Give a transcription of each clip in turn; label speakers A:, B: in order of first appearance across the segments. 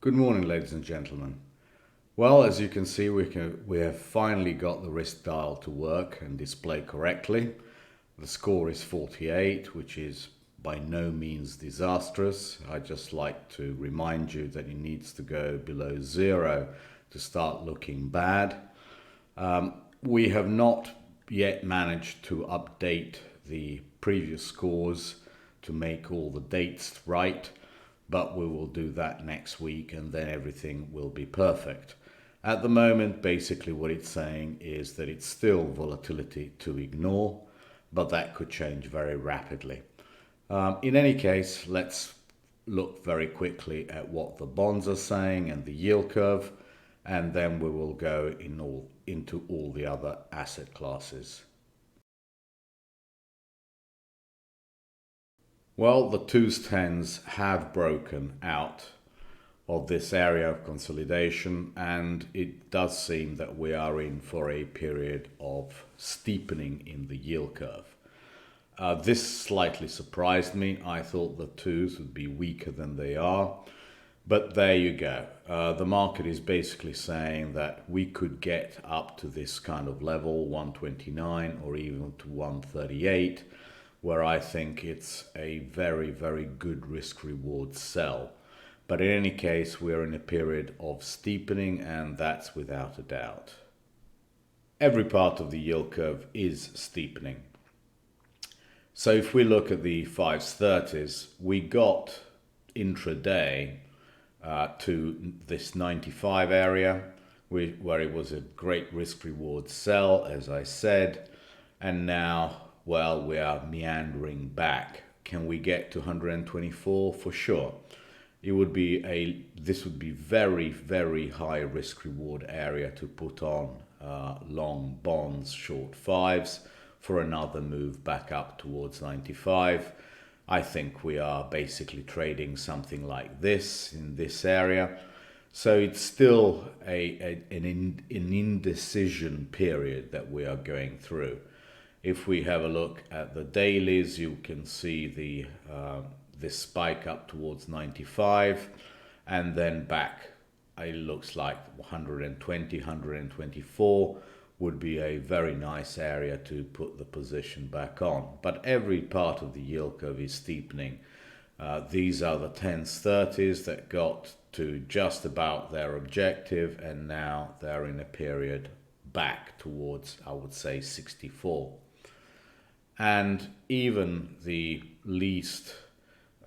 A: Good morning, ladies and gentlemen. Well, as you can see, we have finally got the risk dial to work and display correctly. The score is 48, which is by no means disastrous. I'd just like to remind you that it needs to go below 0 to start looking bad. We have not yet managed to update the previous scores to make all the dates right, but we will do that next week and then everything will be perfect. At the moment, basically what it's saying is that it's still volatility to ignore, but that could change very rapidly. In any case, let's look very quickly at what the bonds are saying and the yield curve, and then we will go into all the other asset classes. Well, the 2s, 10s have broken out of this area of consolidation, and it does seem that we are in for a period of steepening in the yield curve. This slightly surprised me. I thought the 2s would be weaker than they are, but there you go. The market is basically saying that we could get up to this kind of level, 129 or even to 138, where I think it's a very, very good risk-reward sell. But in any case, we're in a period of steepening, and that's without a doubt. Every part of the yield curve is steepening. So if we look at the 5s, 30s, we got intraday to this 95 area, where it was a great risk-reward sell, as I said, and now, well, we are meandering back. Can we get to 124? For sure. This would be very, very high risk reward area to put on long bonds, short 5s for another move back up towards 95. I think we are basically trading something like this in this area. So it's still an indecision period that we are going through. If we have a look at the dailies, you can see this spike up towards 95 and then back. It looks like 120, 124 would be a very nice area to put the position back on. But every part of the yield curve is steepening. These are the 10s, 30s that got to just about their objective, and now they're in a period back towards, I would say, 64. And even the least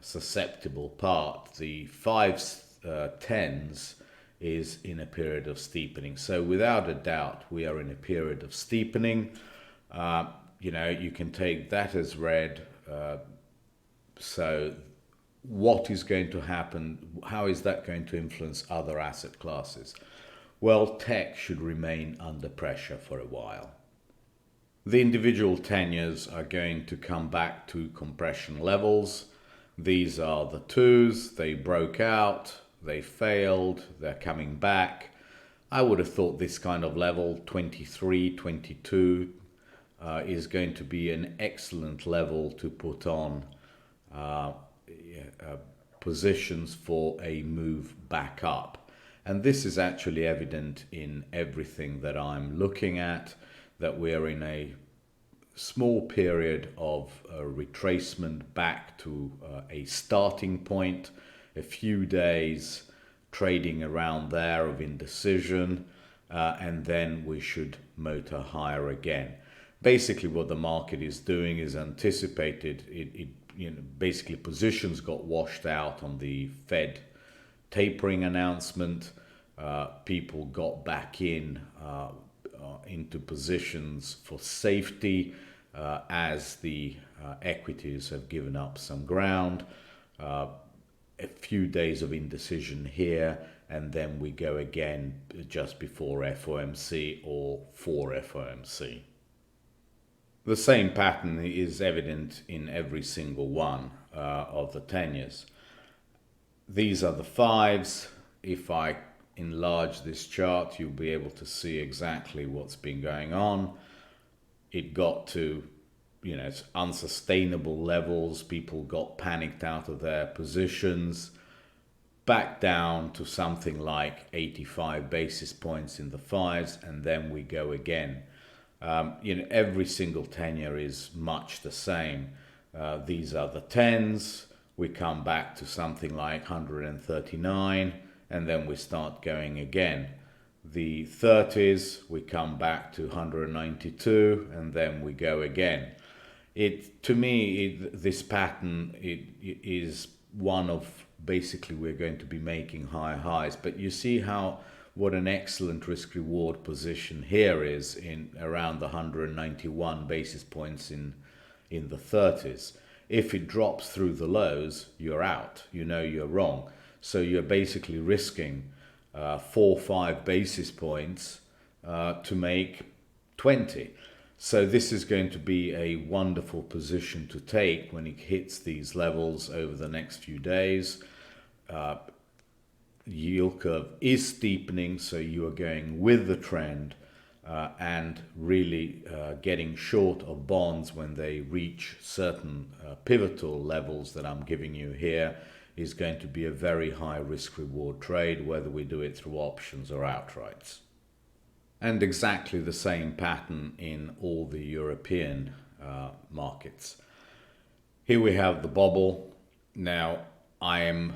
A: susceptible part, the 5s, 10s, is in a period of steepening. So without a doubt, we are in a period of steepening. You can take that as read. So what is going to happen? How is that going to influence other asset classes? Well, tech should remain under pressure for a while. The individual tenures are going to come back to compression levels. These are the 2s. They broke out, they failed, they're coming back. I would have thought this kind of level, 23, 22, is going to be an excellent level to put on positions for a move back up. And this is actually evident in everything that I'm looking at, that we're in a small period of retracement back to a starting point, a few days trading around there of indecision, and then we should motor higher again. Basically what the market is doing is anticipated. Basically positions got washed out on the Fed tapering announcement. People got back into positions for safety as the equities have given up some ground. A few days of indecision here, and then we go again just before FOMC or for FOMC. The same pattern is evident in every single one of the tenures. These are the 5s. If I enlarge this chart, you'll be able to see exactly what's been going on. It got to, it's unsustainable levels. People got panicked out of their positions. back down to something like 85 basis points in the fives, and then we go again. Every single tenure is much the same. These are the tens. We come back to something like 139, and then we start going again. The 30s, we come back to 192, and then we go again. To me, this pattern is one of basically we're going to be making higher highs. But you see what an excellent risk reward position here is in around the 191 basis points in the 30s. If it drops through the lows, you're out. You're wrong. So you're basically risking 4 or 5 basis points to make 20. So this is going to be a wonderful position to take when it hits these levels over the next few days. Yield curve is steepening, so you are going with the trend and really getting short of bonds when they reach certain pivotal levels that I'm giving you here is going to be a very high risk reward trade, whether we do it through options or outrights. And exactly the same pattern in all the European markets. Here we have the bubble. Now I am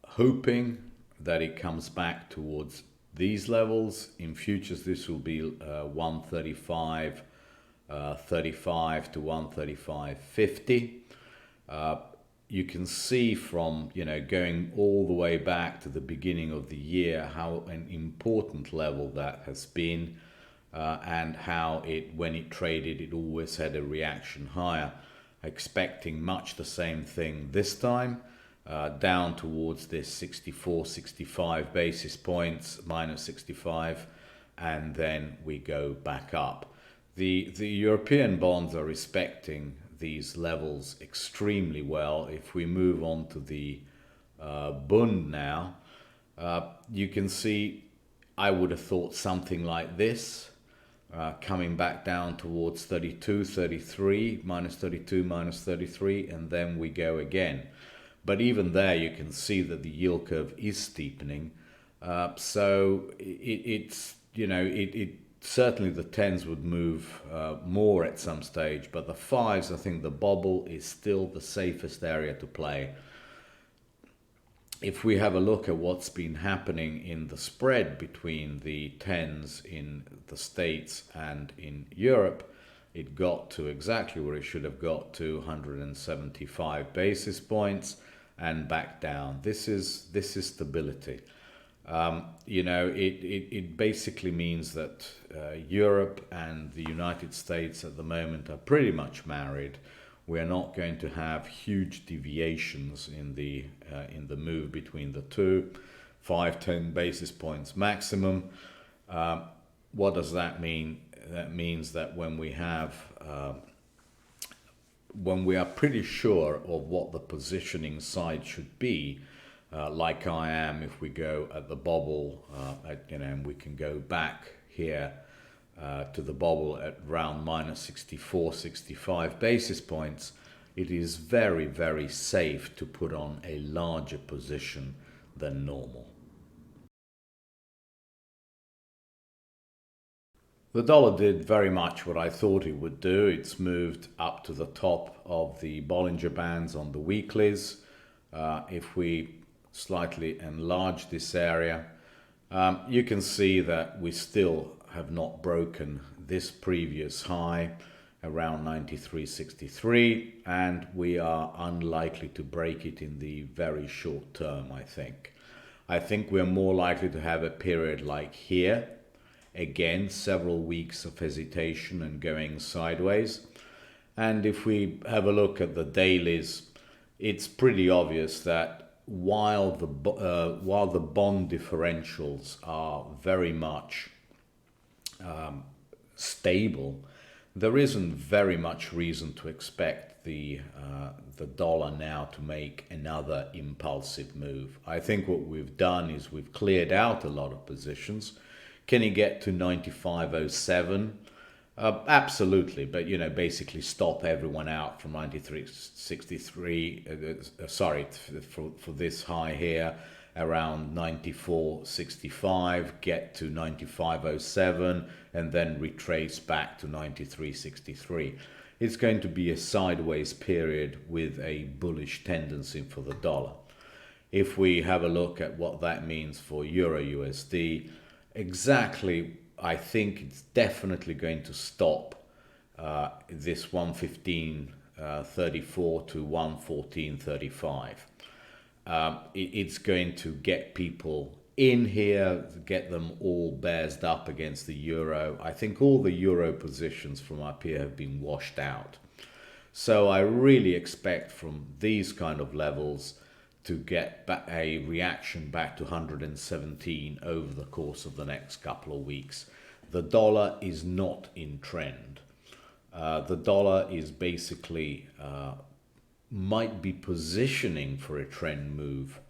A: hoping that it comes back towards these levels. In futures, this will be 135, 35 to 135.50. You can see from going all the way back to the beginning of the year how an important level that has been, and how when it traded, it always had a reaction higher. Expecting much the same thing this time. Down towards this 64, 65 basis points, minus 65, and then we go back up. The European bonds are respecting these levels extremely well. If we move on to the Bund now, you can see I would have thought something like this, coming back down towards 32, 33, minus 32, minus 33, and then we go again. But even there, you can see that the yield curve is steepening. So it's certainly the tens would move more at some stage, but the fives, I think the bubble is still the safest area to play. If we have a look at what's been happening in the spread between the tens in the States and in Europe, it got to exactly where it should have got to, 175 basis points. And back down. This is stability. It basically means that Europe and the United States at the moment are pretty much married. We are not going to have huge deviations in the move between the two, 5-10 basis points maximum. What does that mean? That means that when we are pretty sure of what the positioning side should be, like I am, if we go at the bubble, and we can go back here to the bubble at around minus 64, 65 basis points, it is very, very safe to put on a larger position than normal. The dollar did very much what I thought it would do. It's moved up to the top of the Bollinger Bands on the weeklies. If we slightly enlarge this area, you can see that we still have not broken this previous high around 93.63, and we are unlikely to break it in the very short term, I think. I think we're more likely to have a period like here. Again, several weeks of hesitation and going sideways. And if we have a look at the dailies, it's pretty obvious that while the bond differentials are very much stable, there isn't very much reason to expect the dollar now to make another impulsive move. I think what we've done is we've cleared out a lot of positions. Can he get to 95.07? Absolutely, but basically stop everyone out from 93.63. For this high here, around 94.65, get to 95.07, and then retrace back to 93.63. It's going to be a sideways period with a bullish tendency for the dollar. If we have a look at what that means for Euro USD, exactly, I think it's definitely going to stop this 115.34 to 114.35. It's going to get people in here, get them all bearsed up against the euro. I think all the euro positions from up here have been washed out. So I really expect from these kind of levels to get a reaction back to 117 over the course of the next couple of weeks. The dollar is not in trend. The dollar is basically might be positioning for a trend move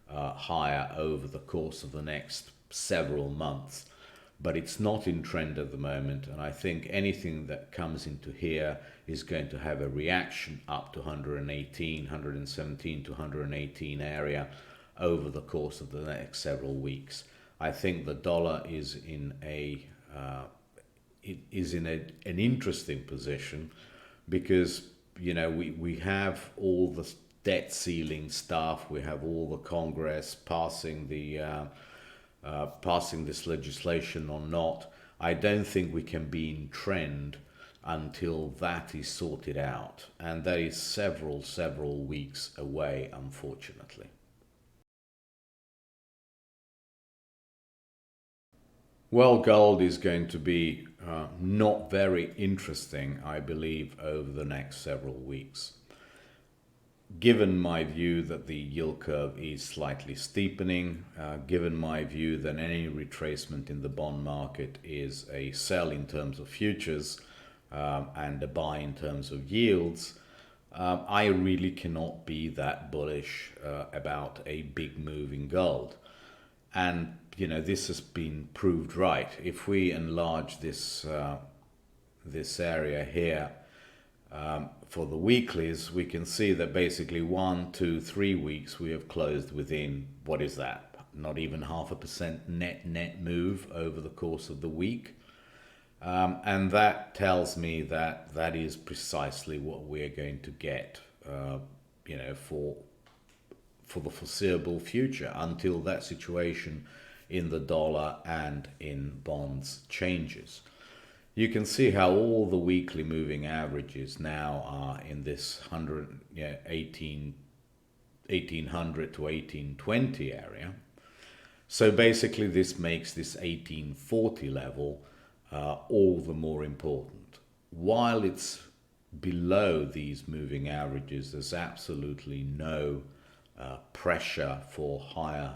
A: higher over the course of the next several months, but it's not in trend at the moment, and I think anything that comes into here is going to have a reaction up to 117 to 118 area over the course of the next several weeks. I think the dollar is in an interesting position because, you know, we have all the debt ceiling stuff, we have all the Congress passing this legislation or not. I don't think we can be in trend until that is sorted out, and that is several weeks away, unfortunately. Well, gold is going to be not very interesting, I believe, over the next several weeks. Given my view that the yield curve is slightly steepening, given my view that any retracement in the bond market is a sell in terms of futures and a buy in terms of yields, I really cannot be that bullish about a big move in gold. And, you know, this has been proved right. If we enlarge this area here for the weeklies, we can see that basically 1, 2, 3 weeks we have closed within, what is that? Not even 0.5% net move over the course of the week. And that tells me that that is precisely what we're going to get, you know, for the foreseeable future, until that situation in the dollar and in bonds changes. You can see how all the weekly moving averages now are in this 1800 to 1820 area. So basically this makes this 1840 level all the more important. While it's below these moving averages, there's absolutely no pressure for higher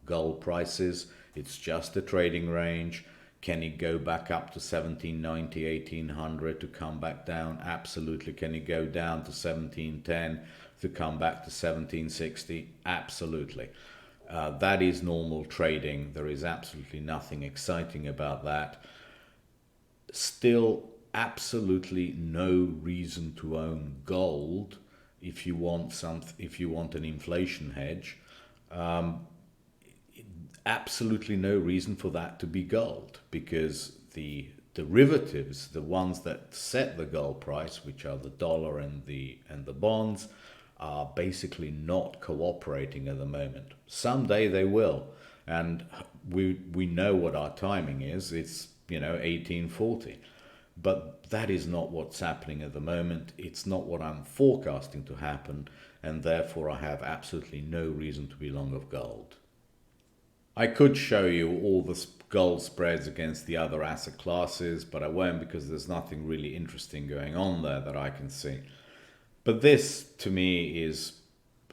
A: gold prices. It's just a trading range. Can it go back up to 1790, 1800 to come back down? Absolutely. Can it go down to 1710 to come back to 1760? Absolutely. That is normal trading. There is absolutely nothing exciting about that. Still, absolutely no reason to own gold if you want an inflation hedge. Absolutely no reason for that to be gold, because the derivatives, the ones that set the gold price, which are the dollar and the bonds, are basically not cooperating at the moment. Someday they will, and we know what our timing is. It's, you know, 1840. But that is not what's happening at the moment. It's not what I'm forecasting to happen, and therefore I have absolutely no reason to be long of gold. I could show you all the gold spreads against the other asset classes, but I won't, because there's nothing really interesting going on there that I can see. But this, to me, is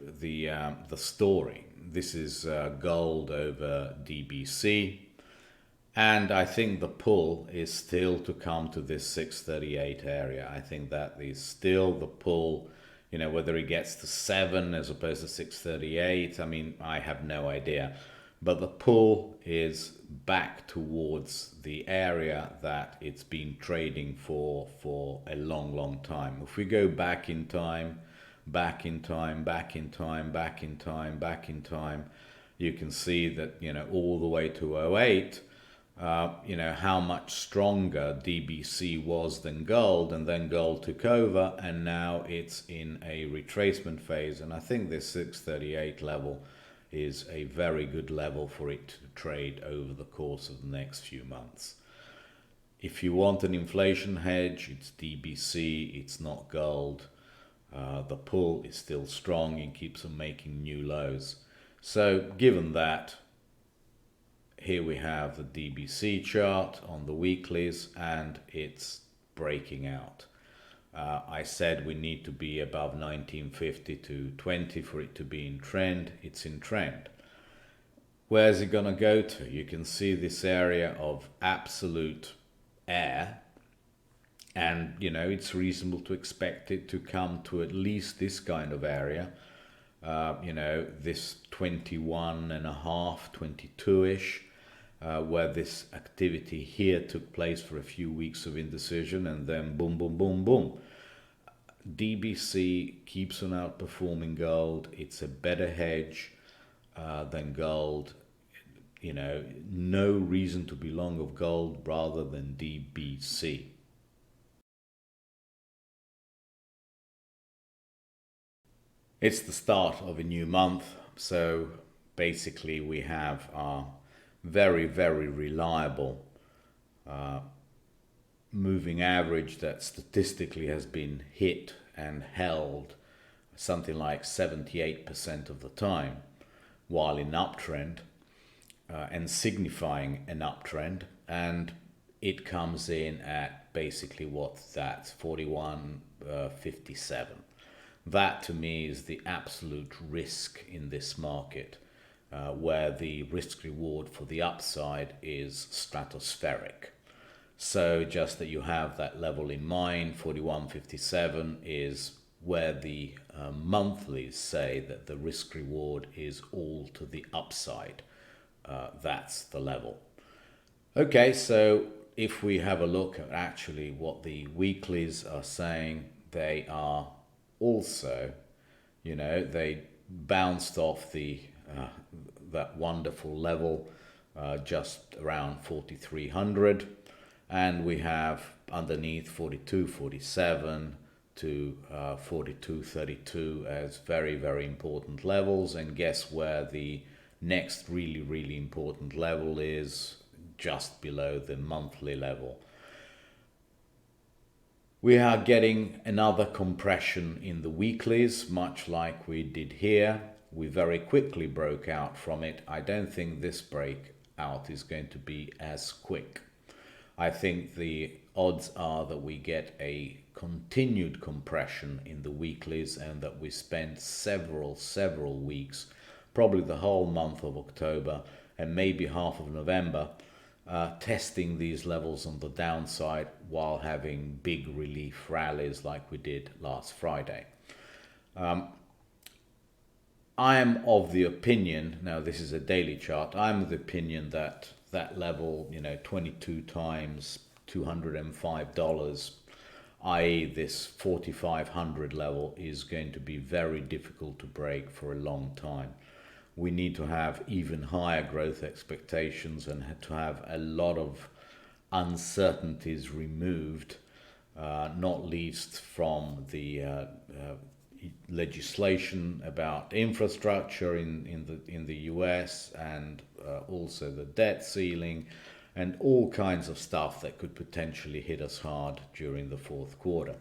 A: the story. This is gold over DBC. And I think the pull is still to come to this 638 area. I think that is still the pull. You know, whether it gets to 7 as opposed to 638, I mean, I have no idea. But the pull is back towards the area that it's been trading for a long time. If we go back in time, you can see that, all the way to '08, how much stronger DBC was than gold, and then gold took over, and now it's in a retracement phase. And I think this 638 level is a very good level for it to trade over the course of the next few months. If you want an inflation hedge, it's DBC, it's not gold. The pull is still strong and keeps on making new lows. So given that, here we have the DBC chart on the weeklies, and it's breaking out. I said we need to be above 1950 to 20 for it to be in trend. It's in trend. Where's it going to go to? You can see this area of absolute air, and it's reasonable to expect it to come to at least this kind of area. This 21.5, 22-ish, where this activity here took place for a few weeks of indecision, and then boom, boom, boom, boom. DBC keeps on outperforming gold. It's a better hedge than gold. No reason to be long of gold rather than DBC. It's the start of a new month, so basically we have our very, very reliable moving average that statistically has been hit and held something like 78% of the time while in uptrend, and signifying an uptrend, and it comes in at basically that's 41.57. That to me is the absolute risk in this market, where the risk reward for the upside is stratospheric. So just that you have that level in mind, 41.57 is where the monthlies say that the risk reward is all to the upside. That's the level. Okay, so if we have a look at actually what the weeklies are saying, they are also, they bounced off that wonderful level just around 4,300, and we have underneath 42.47 to 42.32 as very, very important levels. And guess where the next really, really important level is? Just below the monthly level. We are getting another compression in the weeklies, much like we did here. We very quickly broke out from it. I don't think this breakout is going to be as quick. I think the odds are that we get a continued compression in the weeklies, and that we spend several weeks, probably the whole month of October and maybe half of November, testing these levels on the downside while having big relief rallies like we did last Friday. I am of the opinion, now this is a daily chart, I'm of the opinion that that level, 22 times $205, i.e. this 4,500 level, is going to be very difficult to break for a long time. We need to have even higher growth expectations and to have a lot of uncertainties removed, not least from the legislation about infrastructure in the US, and also the debt ceiling, and all kinds of stuff that could potentially hit us hard during the fourth quarter.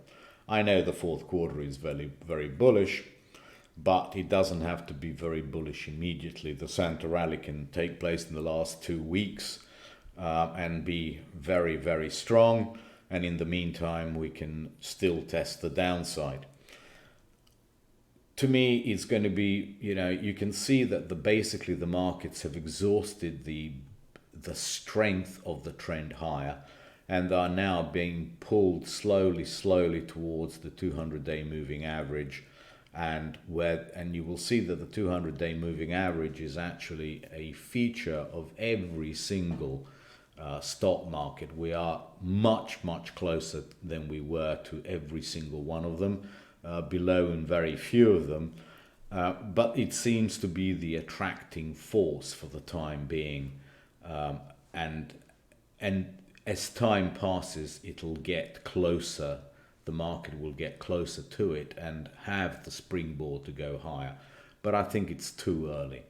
A: I know the fourth quarter is very, very bullish, but it doesn't have to be very bullish immediately. The Santa rally can take place in the last 2 weeks and be very, very strong. And in the meantime, we can still test the downside. To me, it's going to be, you can see that basically the markets have exhausted the strength of the trend higher, and are now being pulled slowly towards the 200-day moving average. And you will see that the 200-day moving average is actually a feature of every single stock market. We are much closer than we were to every single one of them, below in very few of them. But it seems to be the attracting force for the time being, and as time passes, it'll get closer. The market will get closer to it and have the springboard to go higher. But I think it's too early.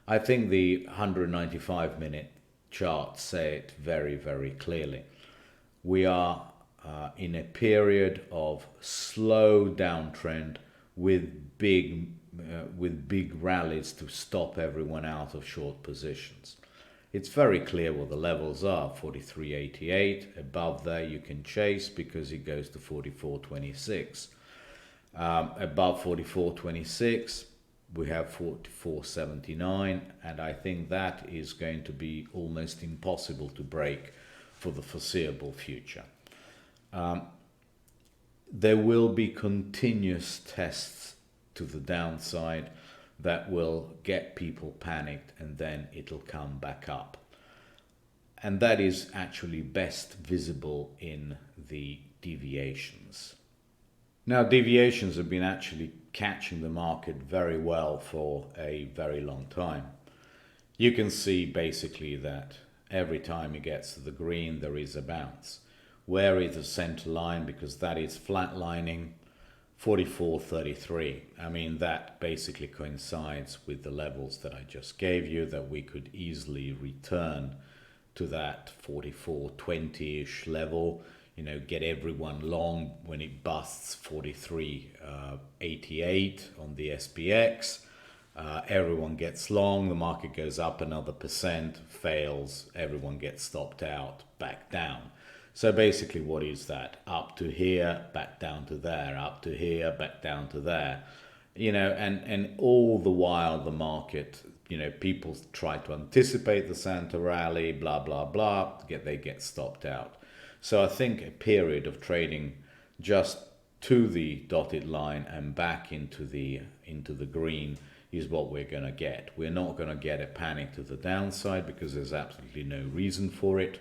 A: I think the 195-minute charts say it very, very clearly. We are in a period of slow downtrend with big rallies to stop everyone out of short positions. It's very clear what the levels are. 43.88, above there you can chase because it goes to 44.26. Above 44.26 we have 44.79, and I think that is going to be almost impossible to break for the foreseeable future. There will be continuous tests to the downside that will get people panicked, and then it'll come back up. And that is actually best visible in the deviations. Now, deviations have been actually catching the market very well for a very long time. You can see basically that every time it gets to the green, there is a bounce. Where is the center line? Because that is flatlining. 44.33. I mean, that basically coincides with the levels that I just gave you, that we could easily return to that 44.20-ish level, get everyone long when it busts 43.88 on the SPX. Everyone gets long, the market goes up another percent, fails, everyone gets stopped out, back down. So basically, what is that? Up to here, back down to there, up to here, back down to there. And all the while the market, people try to anticipate the Santa rally, blah, blah, blah, they get stopped out. So I think a period of trading just to the dotted line and back into the green is what we're going to get. We're not going to get a panic to the downside because there's absolutely no reason for it.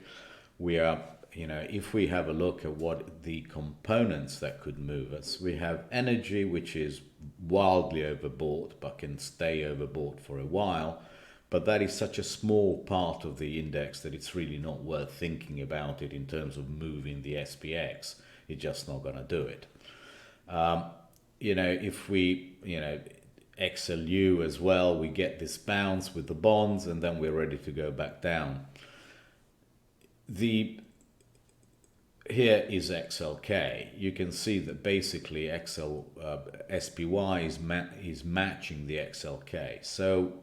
A: We are, if we have a look at what the components that could move us, we have energy, which is wildly overbought but can stay overbought for a while. But that is such a small part of the index that it's really not worth thinking about it in terms of moving the SPX. It's just not going to do it. If we, XLU as well, we get this bounce with the bonds and then we're ready to go back down. Here is XLK. You can see that basically SPY is matching the XLK. So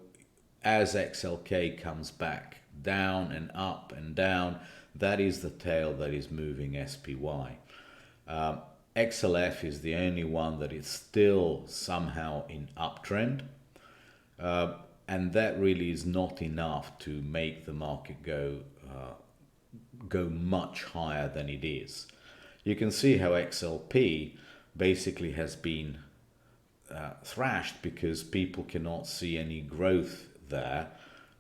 A: as XLK comes back down and up and down, that is the tail that is moving SPY. XLF is the only one that is still somehow in uptrend. And that really is not enough to make the market go much higher than it is. You can see how XLP basically has been thrashed because people cannot see any growth there.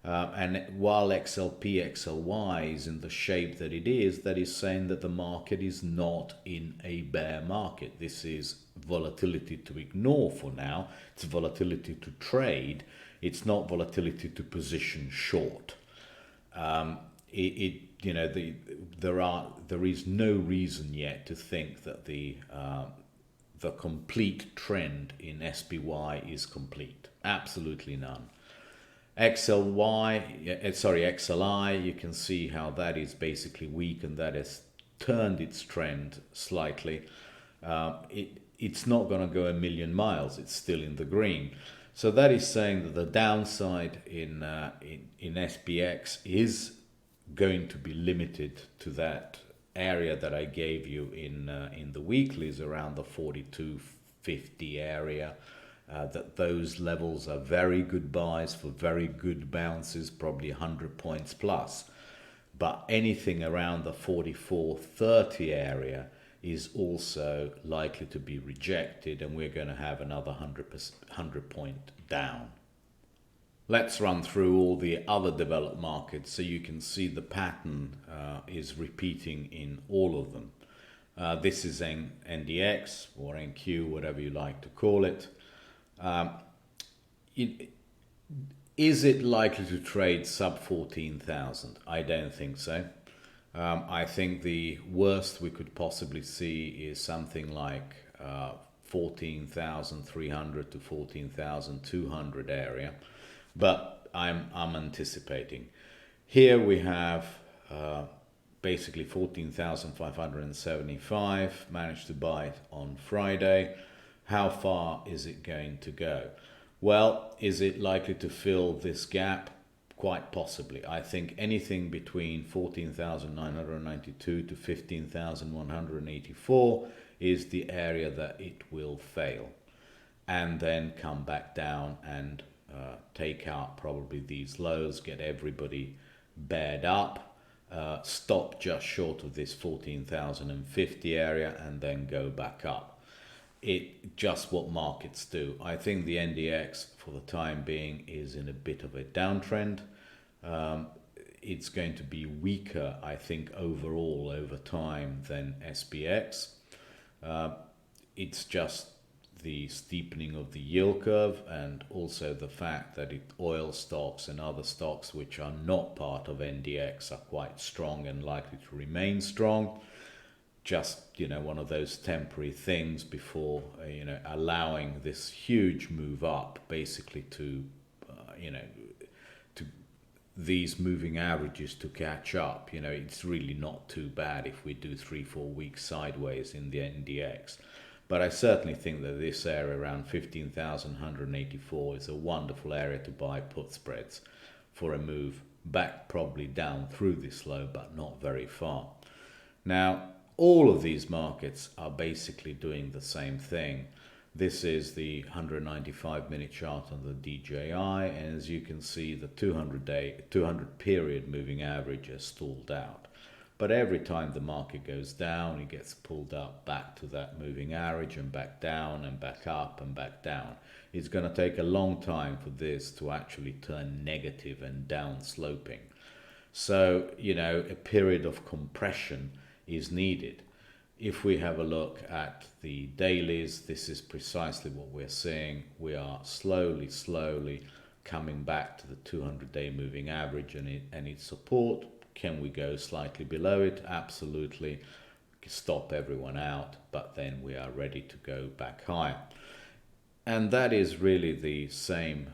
A: And while XLP, XLY is in the shape that it is, that is saying that the market is not in a bear market. This is volatility to ignore for now. It's volatility to trade. It's not volatility to position short. There is no reason yet to think that the complete trend in SPY is complete. Absolutely none. XLI, you can see how that is basically weak and that has turned its trend slightly. It's not going to go a million miles. It's still in the green. So that is saying that the downside in SPX is going to be limited to that area that I gave you in the weeklies around the 42.50 area. That those levels are very good buys for very good bounces, probably 100 points plus. But anything around the 44.30 area is also likely to be rejected, and we're going to have another 100 point down. Let's run through all the other developed markets so you can see the pattern is repeating in all of them. This is NDX or NQ, whatever you like to call it. It, is it likely to trade sub 14,000? I don't think so. I think the worst we could possibly see is something like 14,300 to 14,200 area, but I'm anticipating. Here we have basically 14,575, managed to buy it on Friday. How far is it going to go? Well, is it likely to fill this gap? Quite possibly. I think anything between 14,992 to 15,184 is the area that it will fail, and then come back down and take out probably these lows, get everybody bared up, stop just short of this 14,050 area, and then go back up. It just what markets do. I think the NDX for the time being is in a bit of a downtrend. It's going to be weaker, I think, overall over time than SPX. It's just the steepening of the yield curve, and also the fact that oil stocks and other stocks which are not part of NDX are quite strong and likely to remain strong. Just, one of those temporary things before, allowing this huge move up basically to, to these moving averages to catch up. It's really not too bad if we do 3-4 weeks sideways in the NDX. But I certainly think that this area around 15,184 is a wonderful area to buy put spreads for a move back, probably down through this low, but not very far. Now, all of these markets are basically doing the same thing. This is the 195-minute chart on the DJI, and as you can see, the 200 period moving average has stalled out. But every time the market goes down, it gets pulled up back to that moving average and back down and back up and back down. It's going to take a long time for this to actually turn negative and down sloping. So, a period of compression is needed. If we have a look at the dailies, this is precisely what we're seeing. We are slowly coming back to the 200-day moving average and its support. Can we go slightly below it? Absolutely. Stop everyone out, but then we are ready to go back higher. And that is really the same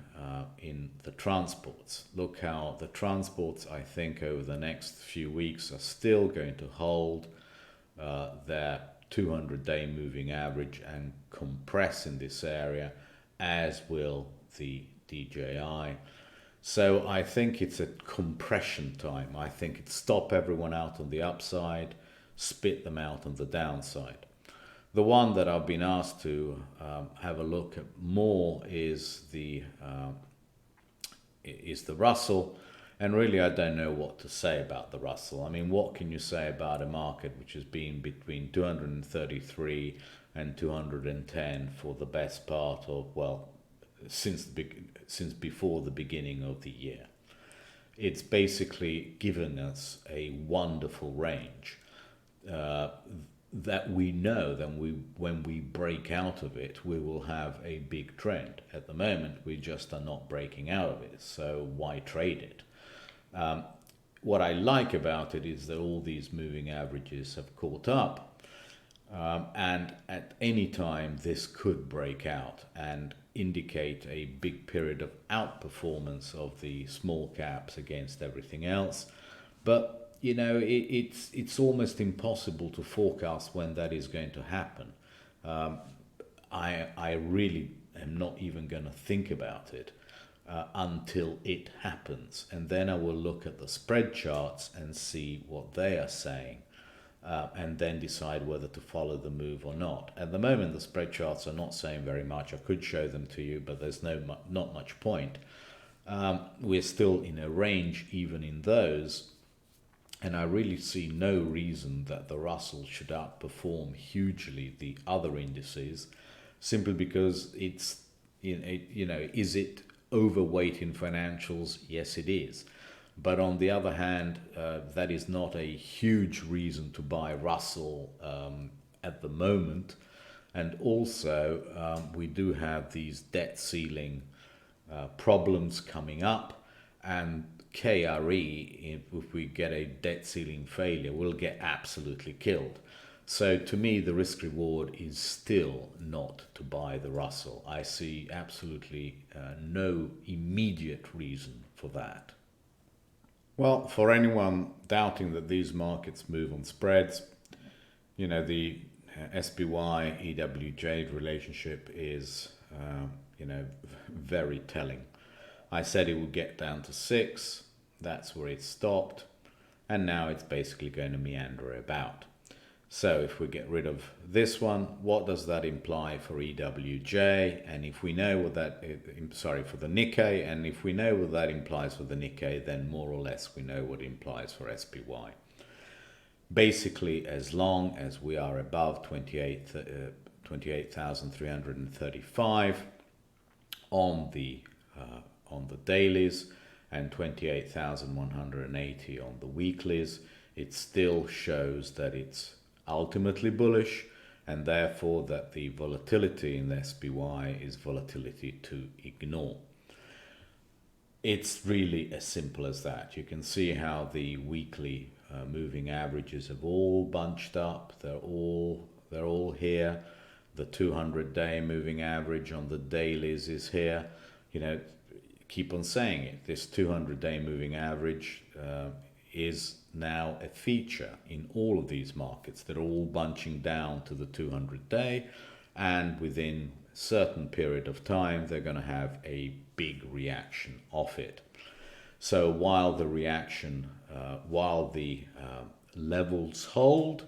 A: in the transports. Look how the transports, I think, over the next few weeks are still going to hold their 200-day moving average and compress in this area, as will the DJI. So I think it's a compression time. I think it's stop everyone out on the upside, spit them out on the downside. The one that I've been asked to have a look at more is the Russell, and really I don't know what to say about the Russell. I mean, what can you say about a market which has been between 233 and 210 for the best part of, well, since before the beginning of the year? It's basically given us a wonderful range that we know that when we break out of it, we will have a big trend. At the moment, we just are not breaking out of it, so why trade it? What I like about it is that all these moving averages have caught up, and at any time this could break out and indicate a big period of outperformance of the small caps against everything else. But it's almost impossible to forecast when that is going to happen. I really am not even going to think about it until it happens, and then I will look at the spread charts and see what they are saying, and then decide whether to follow the move or not. At the moment, the spread charts are not saying very much. I could show them to you, but there's not much point. We're still in a range even in those. And I really see no reason that the Russell should outperform hugely the other indices, simply because it's, is it overweight in financials? Yes, it is. But on the other hand, that is not a huge reason to buy Russell at the moment. And also, we do have these debt ceiling problems coming up, and KRE, if we get a debt ceiling failure, will get absolutely killed. So to me, the risk reward is still not to buy the Russell. I see absolutely no immediate reason for that. Well, for anyone doubting that these markets move on spreads, the SPY EWJ relationship is very telling. I said it would get down to 6. That's where it stopped, and now it's basically going to meander about. So if we get rid of this one, what does that imply for EWJ? And if we know what that, for the Nikkei, and if we know what that implies for the Nikkei, then more or less we know what it implies for SPY. Basically, as long as we are above 28,335 on the dailies and 28,180 on the weeklies, it still shows that it's ultimately bullish, and therefore that the volatility in the SPY is volatility to ignore. It's really as simple as that. You can see how the weekly moving averages have all bunched up. They're all here. The 200-day moving average on the dailies is here. Keep on saying it. This 200-day moving average is now a feature in all of these markets. They're all bunching down to the 200-day, and within a certain period of time, they're going to have a big reaction off it. So while the levels hold,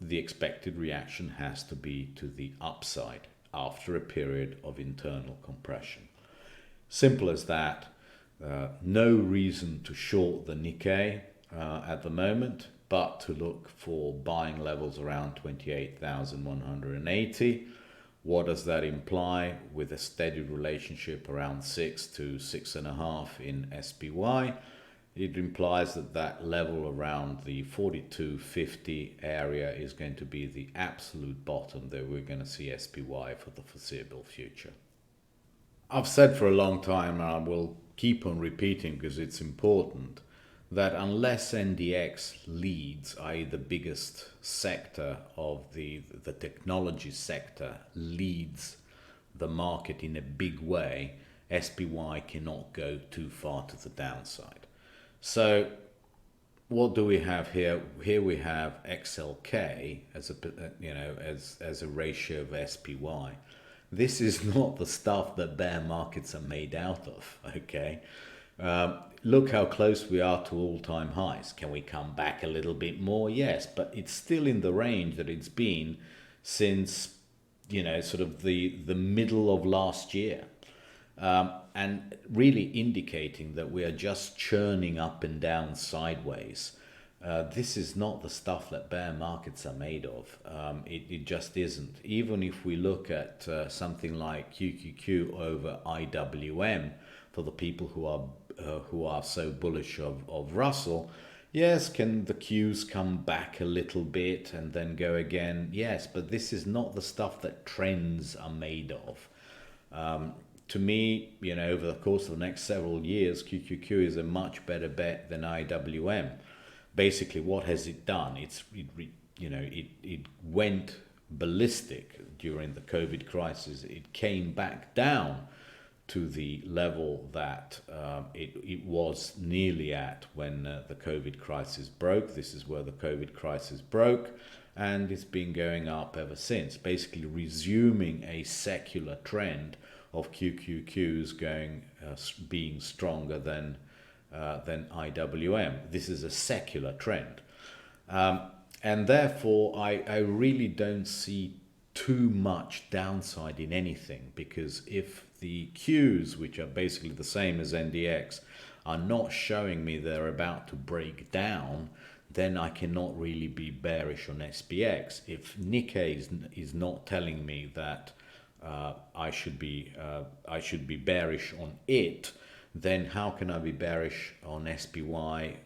A: the expected reaction has to be to the upside after a period of internal compression. Simple as that. No reason to short the Nikkei at the moment, but to look for buying levels around 28,180. What does that imply with a steady relationship around 6 to 6.5 in SPY? It implies that level around the 42.50 area is going to be the absolute bottom that we're going to see SPY for the foreseeable future. I've said for a long time, and I will keep on repeating because it's important, that unless NDX leads, i.e. the biggest sector of the technology sector leads the market in a big way, SPY cannot go too far to the downside. So what do we have here? Here we have XLK as a ratio of SPY. This is not the stuff that bear markets are made out of, okay? Look how close we are to all-time highs. Can we come back a little bit more? Yes, but it's still in the range that it's been since, sort of the middle of last year. And really indicating that we are just churning up and down sideways. This is not the stuff that bear markets are made of. It just isn't. Even if we look at something like QQQ over IWM, for the people who are so bullish of Russell, yes, can the Qs come back a little bit and then go again? Yes, but this is not the stuff that trends are made of. To me, over the course of the next several years, QQQ is a much better bet than IWM. Basically, what has it done? It went ballistic during the COVID crisis. It came back down to the level that it was nearly at when the COVID crisis broke. This is where the COVID crisis broke, and it's been going up ever since, basically resuming a secular trend of QQQs being stronger than IWM. This is a secular trend. And therefore, I really don't see too much downside in anything, because if the Qs, which are basically the same as NDX, are not showing me they're about to break down, then I cannot really be bearish on SPX. If Nikkei is not telling me that I should be bearish on it, then how can I be bearish on SPY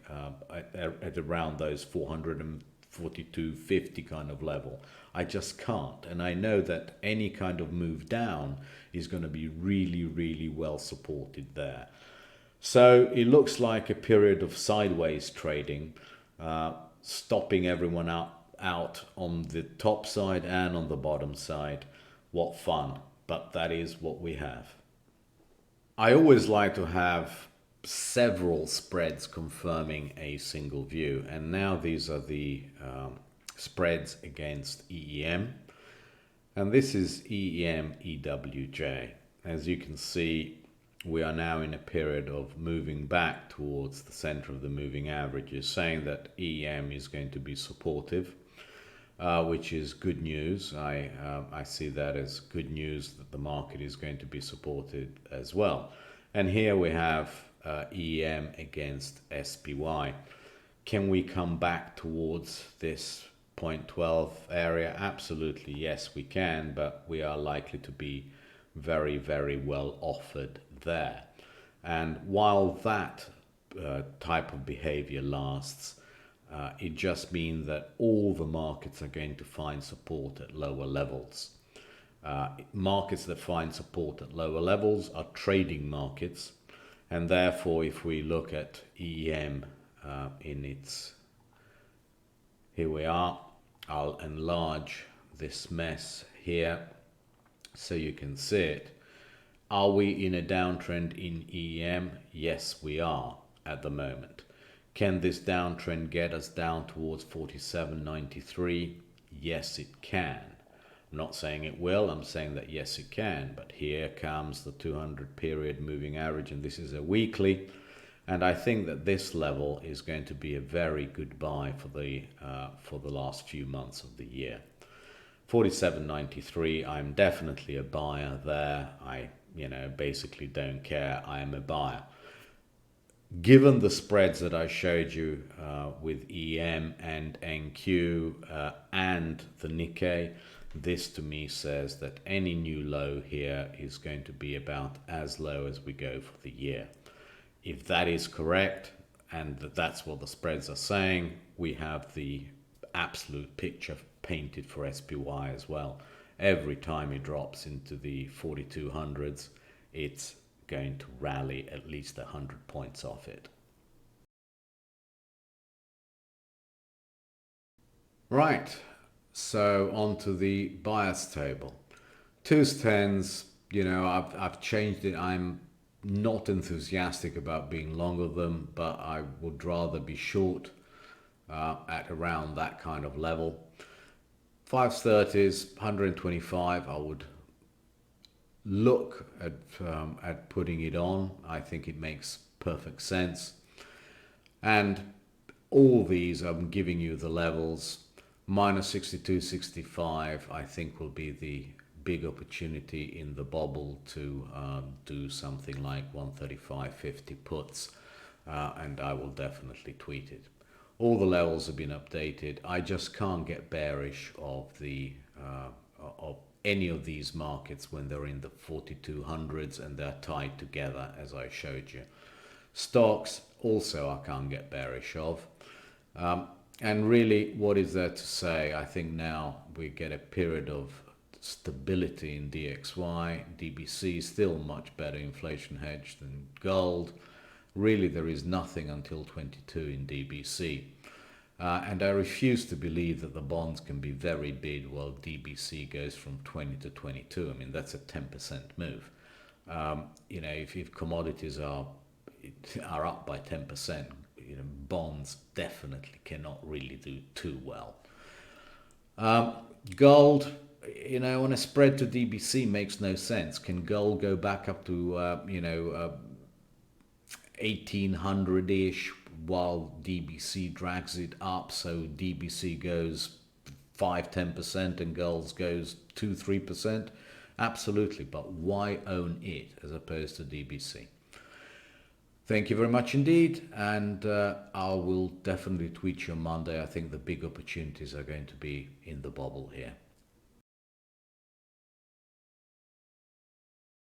A: at around those 430 42.50 kind of level. I just can't. And I know that any kind of move down is going to be really, really well supported there. So it looks like a period of sideways trading, stopping everyone out on the top side and on the bottom side. What fun, but that is what we have. I always like to have several spreads confirming a single view, and now these are the spreads against EEM, and this is EEM EWJ. As you can see, we are now in a period of moving back towards the center of the moving averages, saying that EEM is going to be supportive, which is good news. I see that as good news that the market is going to be supported as well. And here we have EM against SPY. Can we come back towards this 0.12 area? Absolutely, yes, we can, but we are likely to be very, very well offered there. And while that type of behavior lasts, it just means that all the markets are going to find support at lower levels. Markets that find support at lower levels are trading markets, and therefore if we look at EM in its, here we are, I'll enlarge this mess here so you can see it. Are we in a downtrend in EM? Yes, we are at the moment. Can this downtrend get us down towards 47.93? Yes, it can. I'm not saying it will, I'm saying that yes, it can. But here comes the 200 period moving average, and this is a weekly. And I think that this level is going to be a very good buy for the last few months of the year. 47.93, I'm definitely a buyer there. I basically don't care. I am a buyer. Given the spreads that I showed you with EM and NQ and the Nikkei, this to me says that any new low here is going to be about as low as we go for the year. If that is correct, and that's what the spreads are saying, we have the absolute picture painted for SPY as well. Every time it drops into the 4200s, it's going to rally at least 100 points off it. Right, so on to the bias table. 2s, 10s, I've changed it. I'm not enthusiastic about being long of them, but I would rather be short at around that kind of level. 5s, 30s, 125, I would look at putting it on. I think it makes perfect sense. And all these, I'm giving you the levels. Minus 62.65, I think will be the big opportunity in the bubble to do something like 135.50 puts, and I will definitely tweet it. All the levels have been updated. I just can't get bearish of any of these markets when they're in the 4200s and they're tied together, as I showed you. Stocks also I can't get bearish of. And really, what is there to say? I think now we get a period of stability in DXY. DBC is still much better inflation hedge than gold. Really, there is nothing until 22 in DBC. And I refuse to believe that the bonds can be very big while DBC goes from 20 to 22. I mean, that's a 10% move. If commodities are up by 10%, bonds definitely cannot really do too well. Gold, on a spread to DBC makes no sense. Can gold go back up to 1800-ish while DBC drags it up? So DBC goes 5-10% and gold goes 2-3%? Absolutely, but why own it as opposed to DBC? Thank you very much indeed, and I will definitely tweet you on Monday. I think the big opportunities are going to be in the bubble here.